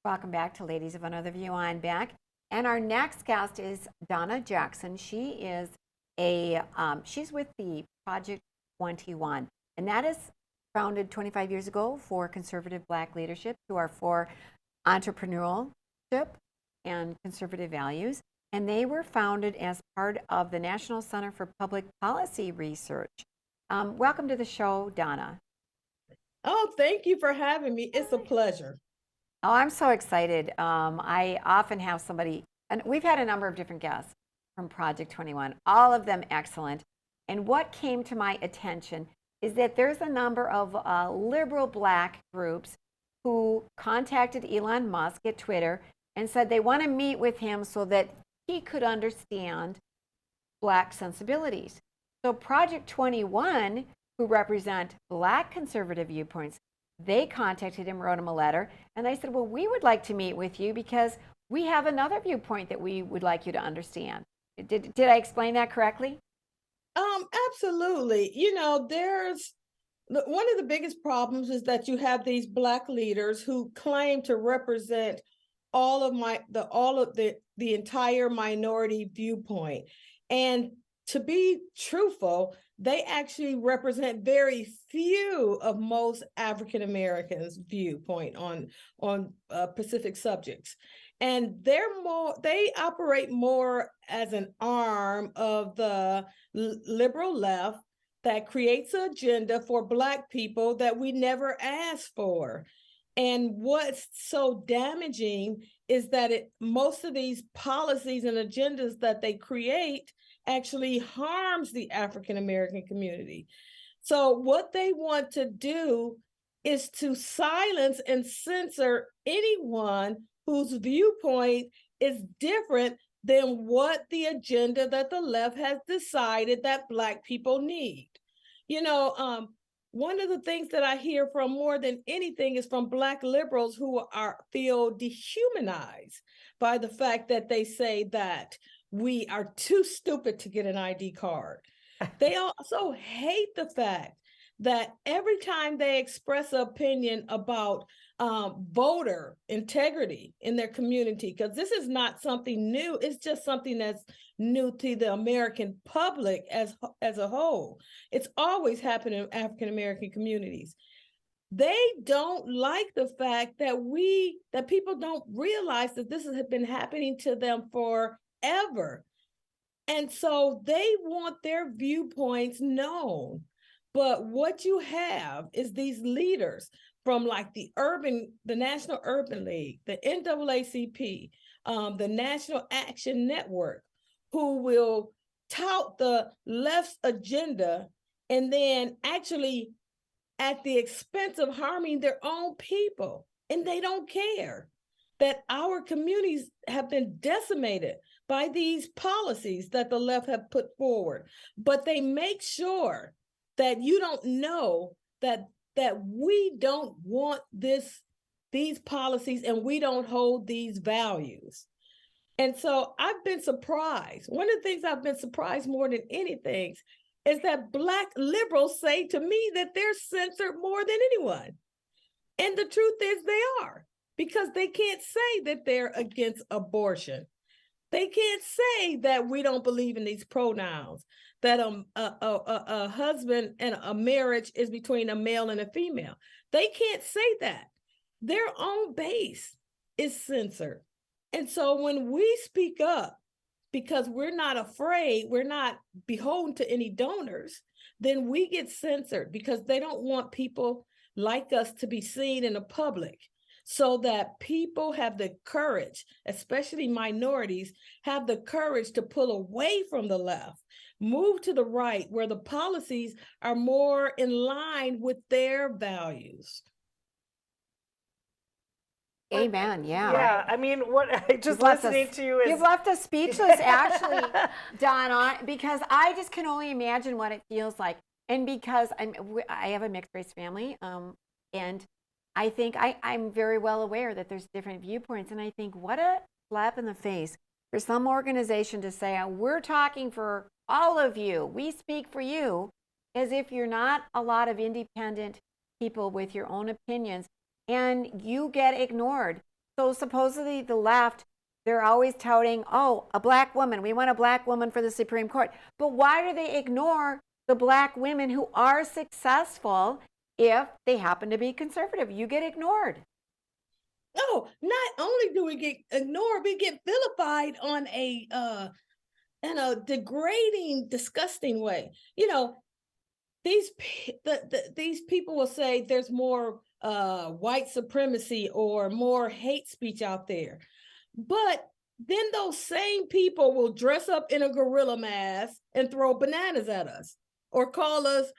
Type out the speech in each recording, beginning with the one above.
Welcome back to Ladies of Another View. I'm back. And our next guest is Donna Jackson. She is she's with the Project 21, and that is founded 25 years ago for conservative Black leadership who are for entrepreneurship and conservative values. And they were founded as part of the National Center for Public Policy Research. Welcome to the show, Donna. Oh, thank you for having me. It's a pleasure. Oh, I'm so excited. I often have somebody, and we've had a number of different guests from Project 21, all of them excellent. And what came to my attention is that there's a number of liberal Black groups who contacted Elon Musk at Twitter and said they want to meet with him so that he could understand Black sensibilities. So Project 21, who represent Black conservative viewpoints, they contacted him, wrote him a letter, and they said, well, we would like to meet with you because we have another viewpoint that we would like you to understand. Did I explain that correctly? Absolutely. There's one of the biggest problems is that you have these Black leaders who claim to represent all of the entire minority viewpoint. And to be truthful, they actually represent very few of most African Americans' viewpoint on Pacific subjects. And they operate more as an arm of the liberal left that creates an agenda for Black people that we never asked for. And what's so damaging is that most of these policies and agendas that they create actually harms the African American community. So what they want to do is to silence and censor anyone whose viewpoint is different than what the agenda that the left has decided that Black people need. One of the things that I hear from more than anything is from Black liberals who feel dehumanized by the fact that they say that we are too stupid to get an ID card. They also hate the fact that every time they express an opinion about voter integrity in their community, because this is not something new, it's just something that's new to the American public as a whole. It's always happened in African American communities. They don't like the fact that people don't realize that this has been happening to them forever. And so they want their viewpoints known. But what you have is these leaders from like the National Urban League, the NAACP, the National Action Network, who will tout the left's agenda and then actually at the expense of harming their own people. And they don't care that our communities have been decimated by these policies that the left have put forward. But they make sure that you don't know that we don't want these policies and we don't hold these values. And so I've been surprised. One of the things I've been surprised more than anything is that Black liberals say to me that they're censored more than anyone. And the truth is they are, because they can't say that they're against abortion. They can't say that we don't believe in these pronouns, that a husband and a marriage is between a male and a female. They can't say that. Their own base is censored. And so when we speak up, because we're not afraid, we're not beholden to any donors, then we get censored because they don't want people like us to be seen in the public. So that people have the courage, especially minorities, have the courage to pull away from the left, move to the right, where the policies are more in line with their values. Amen. Yeah. Yeah, I mean, what just listening to you is you've left us speechless, actually, Donna, because I just can only imagine what it feels like, and because I have a mixed race family, and I think I'm very well aware that there's different viewpoints, and I think what a slap in the face for some organization to say, we're talking for all of you, we speak for you, as if you're not a lot of independent people with your own opinions, and you get ignored. So supposedly the left, they're always touting, oh, a black woman. We want a black woman for the Supreme Court. But why do they ignore the black women who are successful if they happen to be conservative? You get ignored. No, not only do we get ignored, we get vilified on in a degrading, disgusting way. You know, these people will say there's more white supremacy or more hate speech out there, but then those same people will dress up in a gorilla mask and throw bananas at us or call us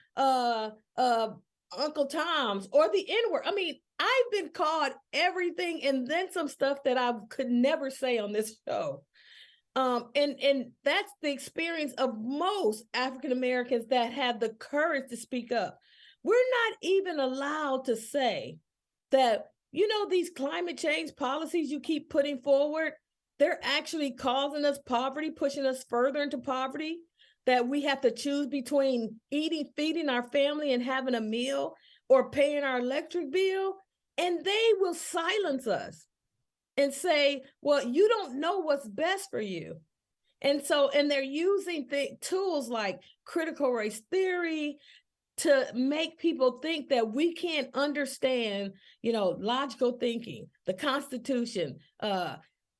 Uncle Toms or the N-word. I mean, I've been called everything and then some stuff that I could never say on this show. And that's the experience of most African Americans that have the courage to speak up. We're not even allowed to say that, you know, these climate change policies you keep putting forward, they're actually causing us poverty, pushing us further into poverty, that we have to choose between feeding our family and having a meal or paying our electric bill. And they will silence us and say, well, you don't know what's best for you. And they're using tools like critical race theory to make people think that we can't understand, you know, logical thinking, the Constitution,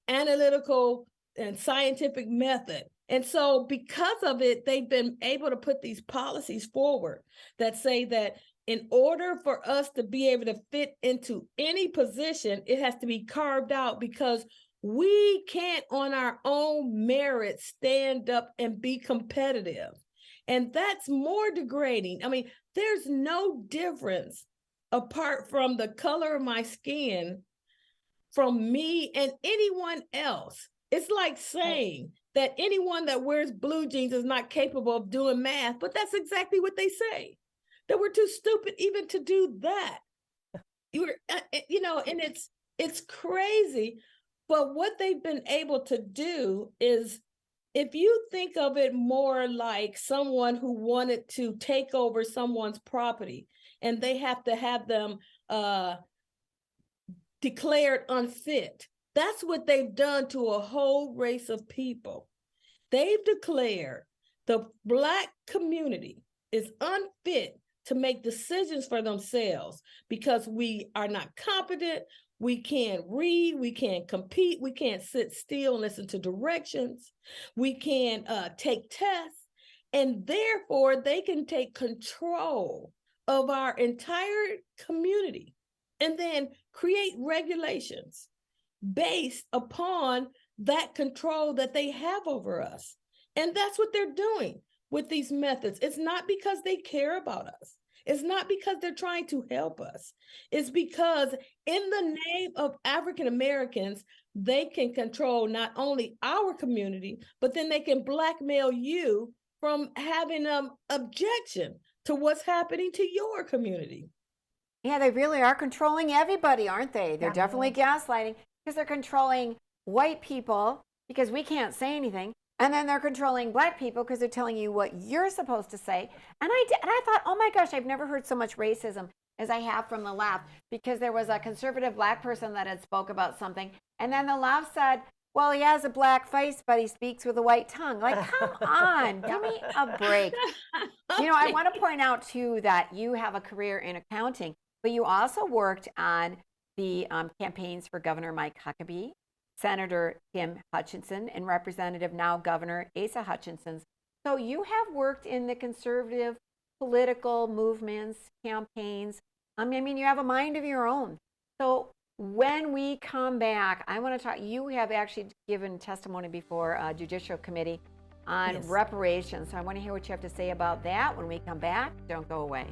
analytical and scientific method. And so because of it, they've been able to put these policies forward that say that in order for us to be able to fit into any position, it has to be carved out because we can't on our own merit stand up and be competitive. And that's more degrading. I mean, there's no difference apart from the color of my skin from me and anyone else. It's like saying that anyone that wears blue jeans is not capable of doing math, but that's exactly what they say. That we're too stupid even to do that. You know, and it's crazy. But what they've been able to do is, if you think of it more like someone who wanted to take over someone's property and they have to have them declared unfit, that's what they've done to a whole race of people. They've declared the Black community is unfit to make decisions for themselves because we are not competent, we can't read, we can't compete, we can't sit still and listen to directions, we can't take tests, and therefore they can take control of our entire community and then create regulations based upon that control that they have over us. And that's what they're doing with these methods. It's not because they care about us. It's not because they're trying to help us. It's because in the name of African Americans, they can control not only our community, but then they can blackmail you from having an objection to what's happening to your community. Yeah, they really are controlling everybody, aren't they? They're definitely gaslighting because they're controlling white people because we can't say anything. And then they're controlling Black people because they're telling you what you're supposed to say. And I thought, oh my gosh, I've never heard so much racism as I have from the left, because there was a conservative Black person that had spoke about something. And then the left said, well, he has a black face, but he speaks with a white tongue. Like, come on, give me a break. You know, I want to point out too that you have a career in accounting, but you also worked on the campaigns for Governor Mike Huckabee, Senator Tim Hutchinson, and Representative now Governor Asa Hutchinson. So you have worked in the conservative political movements, campaigns. I mean, you have a mind of your own. So when we come back, I want to talk, you have actually given testimony before a judicial committee on reparations. So I want to hear what you have to say about that when we come back. Don't go away.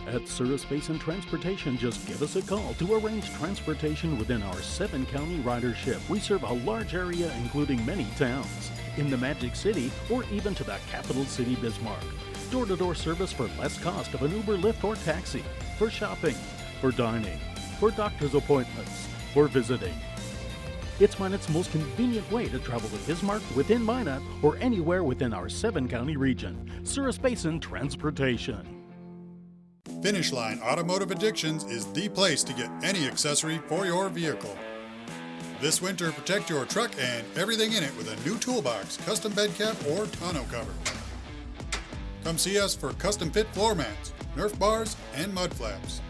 At Service Basin Transportation, just give us a call to arrange transportation within our 7-county ridership. We serve a large area, including many towns, in the Magic City or even to the capital city, Bismarck. Door-to-door service for less cost of an Uber, Lyft, or taxi. For shopping, for dining, for doctor's appointments, for visiting. It's Minot's most convenient way to travel to Bismarck, within Minot, or anywhere within our 7-county region. Service Basin Transportation. Finish Line Automotive Addictions is the place to get any accessory for your vehicle. This winter, protect your truck and everything in it with a new toolbox, custom bed cap, or tonneau cover. Come see us for custom fit floor mats, Nerf bars, and mud flaps.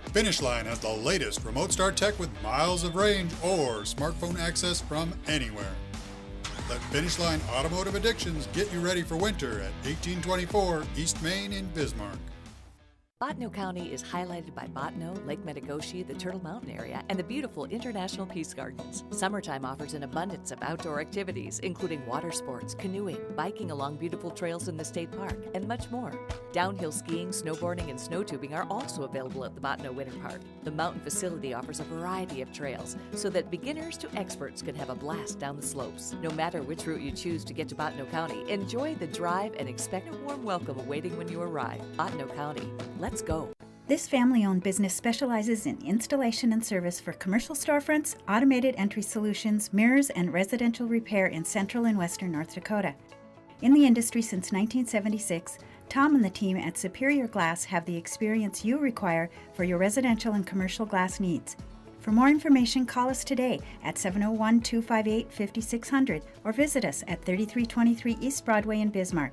Finish Line has the latest remote start tech with miles of range or smartphone access from anywhere. Let Finish Line Automotive Addictions get you ready for winter at 1824 East Main in Bismarck. Bottineau County is highlighted by Bottineau, Lake Metagoshi, the Turtle Mountain area, and the beautiful International Peace Gardens. Summertime offers an abundance of outdoor activities, including water sports, canoeing, biking along beautiful trails in the state park, and much more. Downhill skiing, snowboarding, and snow tubing are also available at the Bottineau Winter Park. The mountain facility offers a variety of trails so that beginners to experts can have a blast down the slopes. No matter which route you choose to get to Bottineau County, enjoy the drive and expect a warm welcome awaiting when you arrive. Bottineau County. Let's go. This family-owned business specializes in installation and service for commercial storefronts, automated entry solutions, mirrors, and residential repair in central and western North Dakota. In the industry since 1976, Tom and the team at Superior Glass have the experience you require for your residential and commercial glass needs. For more information, call us today at 701-258-5600 or visit us at 3323 East Broadway in Bismarck.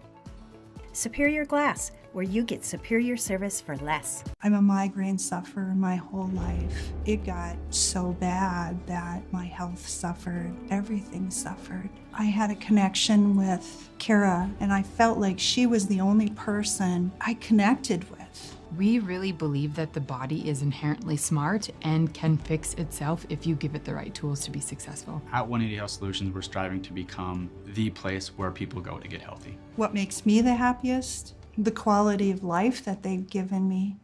Superior Glass, where you get superior service for less. I'm a migraine sufferer my whole life. It got so bad that my health suffered, everything suffered. I had a connection with Kara, and I felt like she was the only person I connected with. We really believe that the body is inherently smart and can fix itself if you give it the right tools to be successful. At 180 Health Solutions, we're striving to become the place where people go to get healthy. What makes me the happiest? The quality of life that they've given me.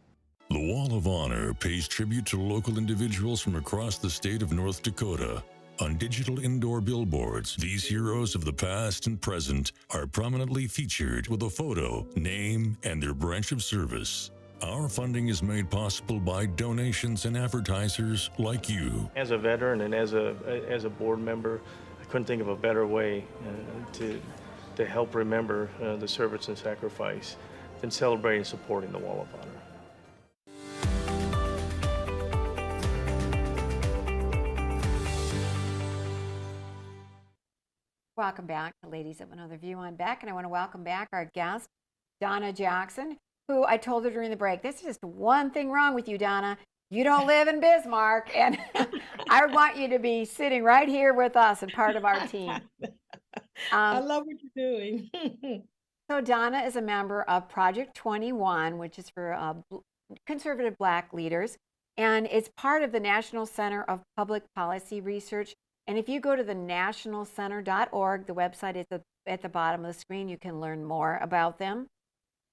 The Wall of Honor pays tribute to local individuals from across the state of North Dakota. On digital indoor billboards, these heroes of the past and present are prominently featured with a photo, name, and their branch of service. Our funding is made possible by donations and advertisers like you. As a veteran and as a board member, I couldn't think of a better way to help remember the service and sacrifice than celebrating and supporting the Wall of Honor. Welcome back to Ladies of Another View. I'm back, and I want to welcome back our guest, Donna Jackson, who I told her during the break, this is just one thing wrong with you, Donna. You don't live in Bismarck, and I want you to be sitting right here with us and part of our team. I love what you're doing. So Donna is a member of Project 21, which is for conservative Black leaders, and it's part of the National Center of Public Policy Research. And if you go to the nationalcenter.org, the website is at the bottom of the screen, you can learn more about them.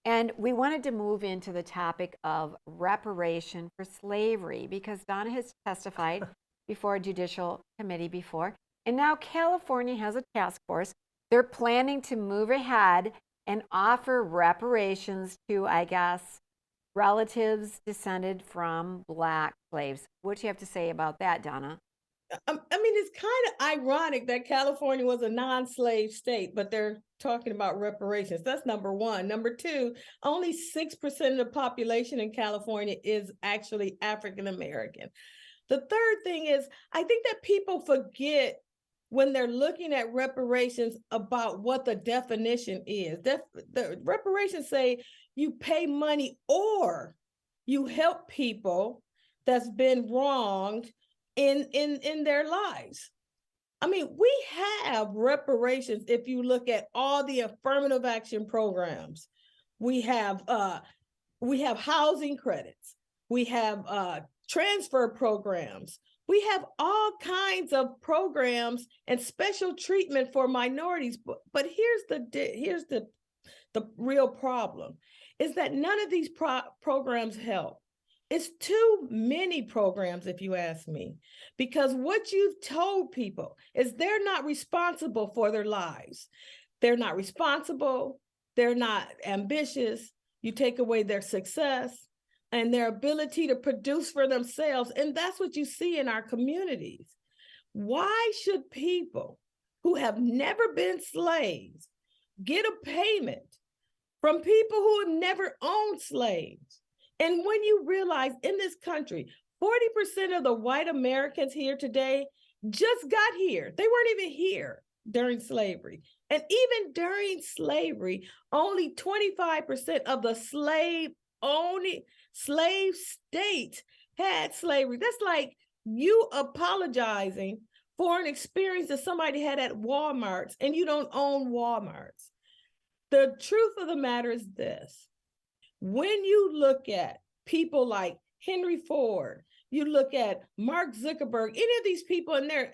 And we wanted to move into the topic of reparation for slavery because Donna has testified before a judicial committee before. And now California has a task force. They're planning to move ahead and offer reparations to, I guess, relatives descended from Black slaves. What do you have to say about that, Donna? I mean, it's kind of ironic that California was a non-slave state, but they're talking about reparations. That's number one. Number two, only 6% of the population in California is actually African American. The third thing is, I think that people forget when they're looking at reparations about what the definition is. The reparations say you pay money or you help people that's been wronged in their lives. I mean, we have reparations if you look at all the affirmative action programs. We have housing credits. We have transfer programs. We have all kinds of programs and special treatment for minorities. But here's the real problem is that none of these programs help. It's too many programs, if you ask me, because what you've told people is they're not responsible for their lives. They're not responsible. They're not ambitious. You take away their success and their ability to produce for themselves. And that's what you see in our communities. Why should people who have never been slaves get a payment from people who have never owned slaves? And when you realize in this country, 40% of the white Americans here today just got here. They weren't even here during slavery. And even during slavery, only 25% of the slave states had slavery. That's like you apologizing for an experience that somebody had at Walmart's and you don't own Walmart's. The truth of the matter is this. When you look at people like Henry Ford, you look at Mark Zuckerberg, any of these people in there,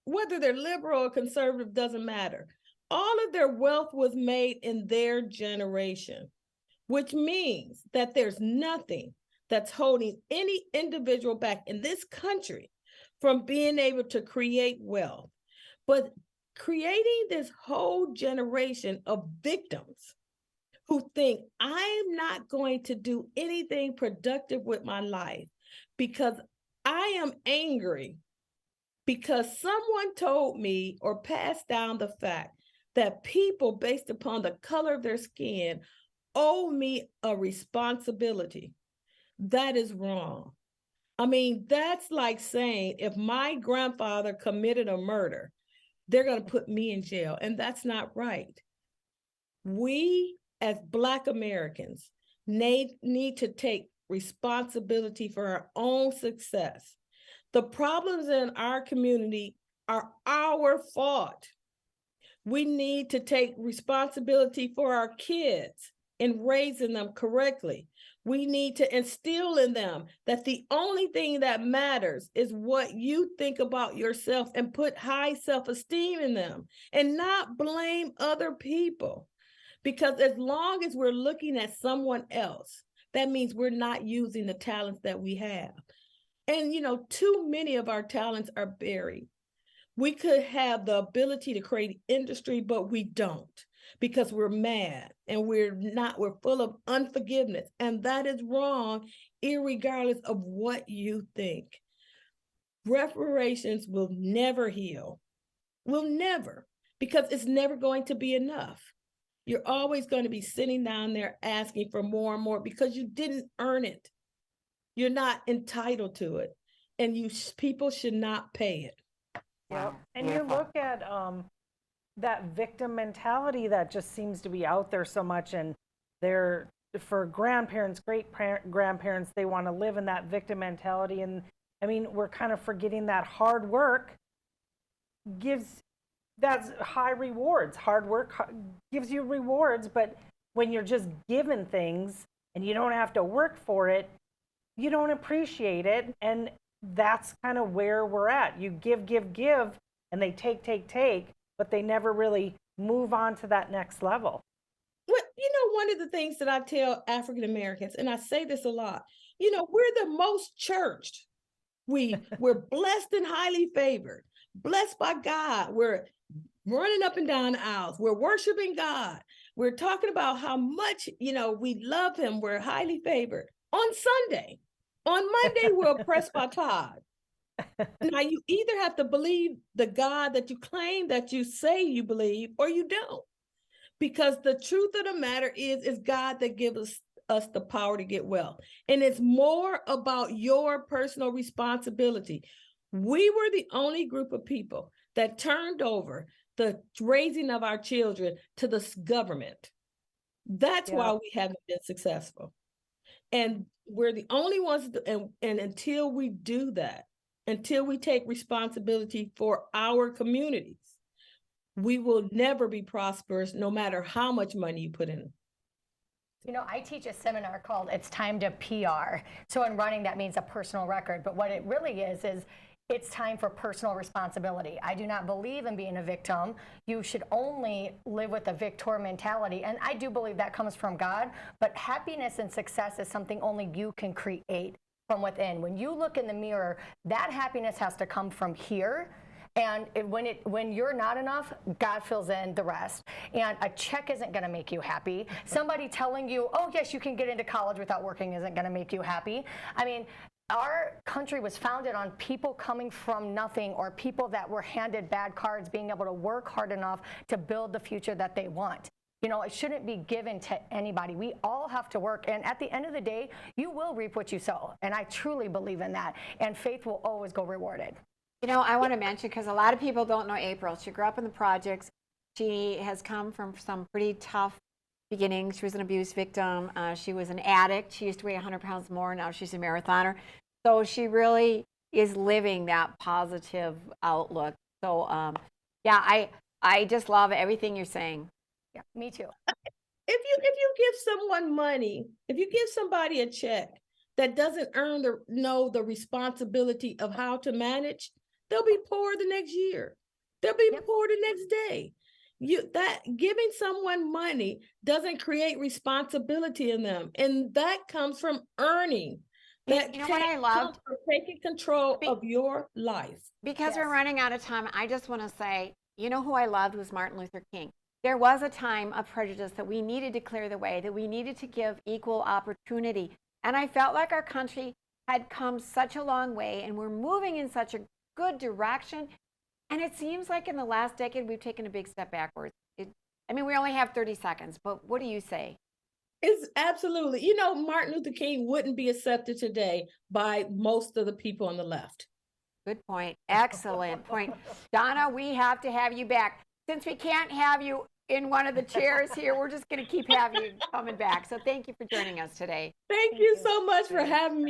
whether they're liberal or conservative, doesn't matter. All of their wealth was made in their generation, which means that there's nothing that's holding any individual back in this country from being able to create wealth. But creating this whole generation of victims who think I'm not going to do anything productive with my life because I am angry because someone told me or passed down the fact that people based upon the color of their skin owe me a responsibility. That is wrong. I mean, that's like saying if my grandfather committed a murder, they're going to put me in jail, and that's not right. We as Black Americans need to take responsibility for our own success. The problems in our community are our fault. We need to take responsibility for our kids in raising them correctly. We need to instill in them that the only thing that matters is what you think about yourself and put high self-esteem in them and not blame other people. Because as long as we're looking at someone else, that means we're not using the talents that we have. And, you know, too many of our talents are buried. We could have the ability to create industry, but we don't because we're mad and we're full of unforgiveness. And that is wrong, irregardless of what you think. Reparations will never heal, will never, because it's never going to be enough. You're always going to be sitting down there asking for more and more because you didn't earn it. You're not entitled to it. And people should not pay it. Yep. And you look at that victim mentality that just seems to be out there so much, and for grandparents, great-grandparents, they want to live in that victim mentality. And I mean, we're kind of forgetting that hard work that's high rewards. Hard work gives you rewards, but when you're just given things and you don't have to work for it, you don't appreciate it. And that's kind of where we're at. You give, and they take, but they never really move on to that next level. Well, you know, one of the things that I tell African Americans, and I say this a lot, you know, we're the most churched. We're blessed and highly favored, blessed by God. We're running up and down the aisles. We're worshiping God. We're talking about how much, you know, we love him. We're highly favored. On Sunday, on Monday, we're oppressed by Todd. Now, you either have to believe the God that you claim that you say you believe, or you don't. Because the truth of the matter is God that gives us the power to get wealth. And it's more about your personal responsibility. We were the only group of people that turned over the raising of our children to the government. That's why we haven't been successful. And we're the only ones, and until we do that, until we take responsibility for our communities, we will never be prosperous, no matter how much money you put in. You know, I teach a seminar called It's Time to PR. So in running, that means a personal record. But what it really is it's time for personal responsibility. I do not believe in being a victim. You should only live with a victor mentality. And I do believe that comes from God. But happiness and success is something only you can create from within. When you look in the mirror, that happiness has to come from here. And when you're not enough, God fills in the rest. And a check isn't going to make you happy. Somebody telling you, oh, yes, you can get into college without working isn't going to make you happy. I mean, our country was founded on people coming from nothing, or people that were handed bad cards being able to work hard enough to build the future that they want. You know, it shouldn't be given to anybody. We all have to work. And at the end of the day, you will reap what you sow. And I truly believe in that. And faith will always go rewarded. You know, I want to mention, because a lot of people don't know April. She grew up in the projects. She has come from some pretty tough beginnings. She was an abuse victim. She was an addict. She used to weigh 100 pounds more. Now she's a marathoner. So she really is living that positive outlook. So, yeah, I just love everything you're saying. Yeah, me too. If you give someone money, if you give somebody a check that doesn't know the responsibility of how to manage, they'll be poor the next year. They'll be poor the next day. That giving someone money doesn't create responsibility in them, and that comes from earning. That you know what I loved? Taking control of your life. Because we're running out of time, I just want to say, you know who I loved was Martin Luther King. There was a time of prejudice that we needed to clear the way, that we needed to give equal opportunity. And I felt like our country had come such a long way, and we're moving in such a good direction. And it seems like in the last decade, we've taken a big step backwards. I mean, we only have 30 seconds, but what do you say? It's absolutely, you know, Martin Luther King wouldn't be accepted today by most of the people on the left. Good point. Excellent point. Donna, we have to have you back. Since we can't have you in one of the chairs here, we're just going to keep having you coming back. So thank you for joining us today. Thank you so much for having me.